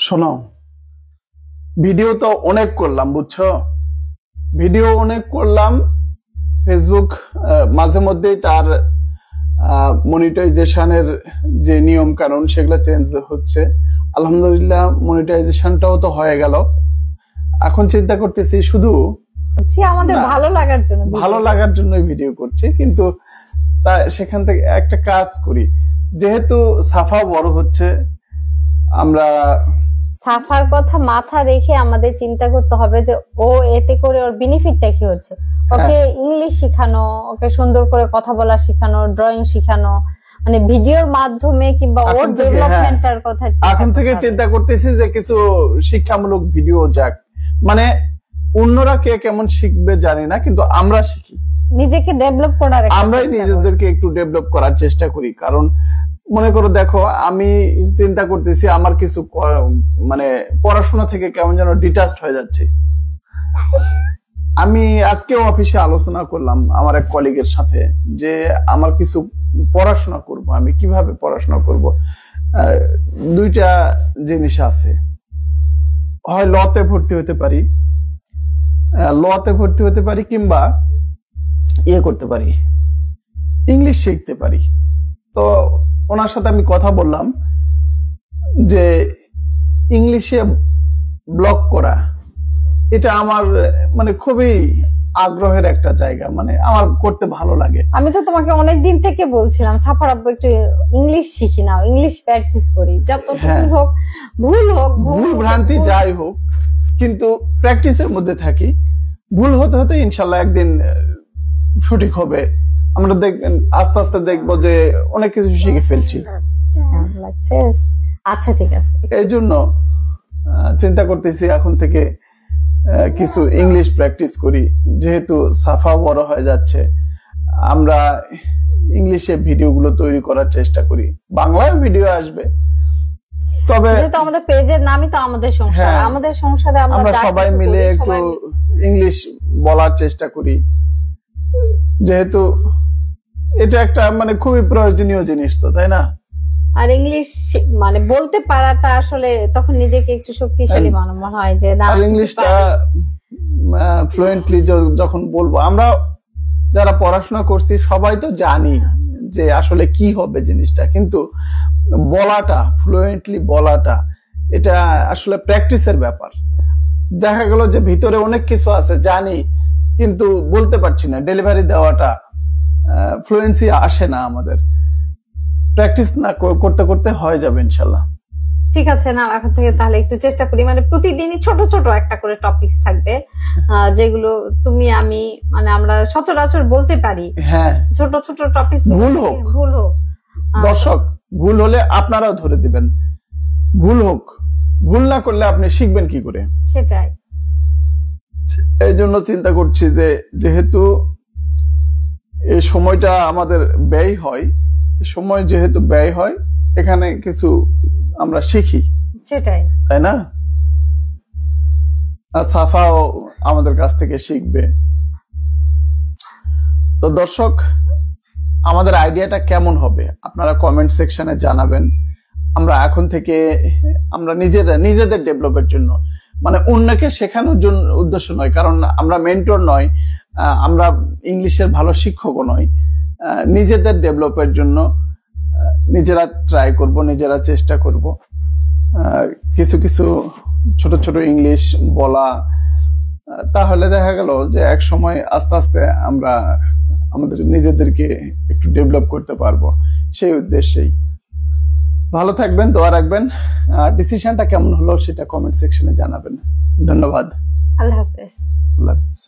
শোনো, ভিডিও তো অনেক করলাম, বুঝছো? ভিডিও অনেক করলাম। ফেসবুক মাঝে মধ্যেই তার মনিটাইজেশনের যে নিয়ম কানুন সেগুলো চেঞ্জ হচ্ছে। আলহামদুলিল্লাহ মনিটাইজেশনটাও তো হয়ে গেল। এখন চিন্তা করতেছি শুধু আমাদের ভালো লাগার জন্য ভিডিও করছি, কিন্তু তা সেখান থেকে একটা কাজ করি, যেহেতু সাফা বড় হচ্ছে, আমরা সাফার কথা মাথা রেখে আমাদের চিন্তা করতে হবে যে ও এতে করে ওর বেনিফিটটা কি হচ্ছে। ওকে ইংলিশ শেখানো, ওকে সুন্দর করে কথা বলা শেখানো, ড্রয়িং শেখানো, মানে ভিডিওর মাধ্যমে কিংবা ওর ডেভেলপমেন্টের কথা এখন থেকে চিন্তা করতেছি যে কিছু শিক্ষামূলক ভিডিও যাক, মানে অন্যরা কে কেমন শিখবে জানি না, কিন্তু আমরা শিখি, নিজেকে ডেভেলপ করার, আমরাই নিজেদেরকে একটু ডেভেলপ করার চেষ্টা করি। কারণ মনে করো, দেখো আমি চিন্তা করতেছি আমার কিছু মানে পড়াশোনা থেকে কেমন যেন ডিটাচড হয়ে যাচ্ছে। আমি আজকেও অফিসে আলোচনা করলাম আমার এক কলিগের সাথে যে আমার কিছু পড়াশোনা করব, আমি কিভাবে পড়াশোনা করব। দুইটা জিনিস আছে, হয় লতে ভর্তি হতে পারি, কিংবা ইয়ে করতে পারি, ইংলিশ শিখতে পারি। তো ওনার সাথে আমি কথা বললাম যে ইংলিশে ব্লগ করা, এটা আমার মানে খুবই আগ্রহের একটা জায়গা, মানে আমার করতে ভালো লাগে। আমি তো তোমাকে অনেকদিন থেকে বলছিলাম সাফার আব্বু একটু ইংলিশ শিখি নাও, ইংলিশ প্র্যাকটিস করি, যতটুকু হোক ভুল ভ্রান্তি যাই হোক, কিন্তু প্র্যাকটিসের মধ্যে থাকি। ভুল হতে হতে ইনশাল্লাহ একদিন সঠিক হবে। আমরা দেখবেন আস্তে আস্তে দেখবো যে অনেক কিছু শিখে ফেলছি। আচ্ছা ঠিক আছে, এই জন্য চিন্তা করতেছি এখন থেকে কিছু ইংলিশ প্র্যাকটিস করি। যেহেতু সাফা বড় হয়ে যাচ্ছে, আমরা ইংলিশে ভিডিওগুলো তৈরি করার চেষ্টা করি। বাংলায় ভিডিও আসবে, তবে আমাদের পেজের নামই তো আমাদের সংসার, আমাদের সংসারে আমরা সবাই মিলে একটু ইংলিশ বলার চেষ্টা করি, যেহেতু এটা একটা মানে খুবই প্রয়োজনীয় জিনিস, তো তাই না? আর ইংলিশ মানে বলতে পারাটা আসলে তখন নিজেকে একটু শক্তিশালী মনে হয় যে না, আর ইংলিশটা ফ্লুয়েন্টলি যখন বলবো, আমরা যারা পড়াশোনা করছি সবাই তো জানি যে আসলে কি হবে জিনিসটা, কিন্তু বলাটা, ফ্লুয়েন্টলি বলাটা, এটা আসলে প্র্যাকটিসের ব্যাপার। দেখা গেল যে ভিতরে অনেক কিছু আছে জানি, কিন্তু বলতে পারছি না, ডেলিভারি দেওয়াটা ফ্লুয়েন্সি আসে না আমাদের। প্র্যাকটিস না করতে করতে হয়ে যাবে ইনশাল্লাহ। ঠিক আছে, না এখন থেকে তাহলে একটু চেষ্টা করি, মানে প্রতিদিনই ছোট ছোট একটা করে টপিকস থাকবে, যেগুলো তুমি আমি মানে আমরা সচরাচর বলতে পারি। হ্যাঁ, ছোট ছোট টপিকস, ভুল হোক দর্শক, ভুল হলে আপনারাও ধরে দিবেন, ভুল না করলে আপনি শিখবেন কি করে? সেটাই, এই জন্য চিন্তা করছি যে যেহেতু এই সময়টা আমাদের ব্যয় হয়, সময় যেহেতু ব্যয় হয়, এখানে কিছু আমরা শিখি, সেটাই, তাই না? আর সাফাও আমাদের কাছ থেকে শিখবে। তো দর্শক, আমাদের আইডিয়াটা কেমন হবে আপনারা কমেন্ট সেকশনে জানাবেন। আমরা এখন থেকে আমরা নিজেদের ডেভেলপের জন্য, মানে অন্যকে শেখানোর জন্য উদ্দেশ্য নয়, কারণ আমরা মেন্টর নয়, আমরা ইংলিশের ভালো শিক্ষকও নয়। নিজেদের ডেভেলপের জন্য নিজেরা ট্রাই করব, নিজেরা চেষ্টা করব কিছু কিছু ছোট ছোট ইংলিশ বলা। তাহলে দেখা গেল যে এক সময় আস্তে আস্তে আমরা আমাদের নিজেদেরকে একটু ডেভেলপ করতে পারবো। সেই উদ্দেশ্যেই ভালো থাকবেন, দোয়া রাখবেন। ডিসিশনটা কেমন হলো সেটা কমেন্ট সেকশনে জানাবেন। ধন্যবাদ। আল্লাহ হাফেজ। আল্লাহ হাফেজ।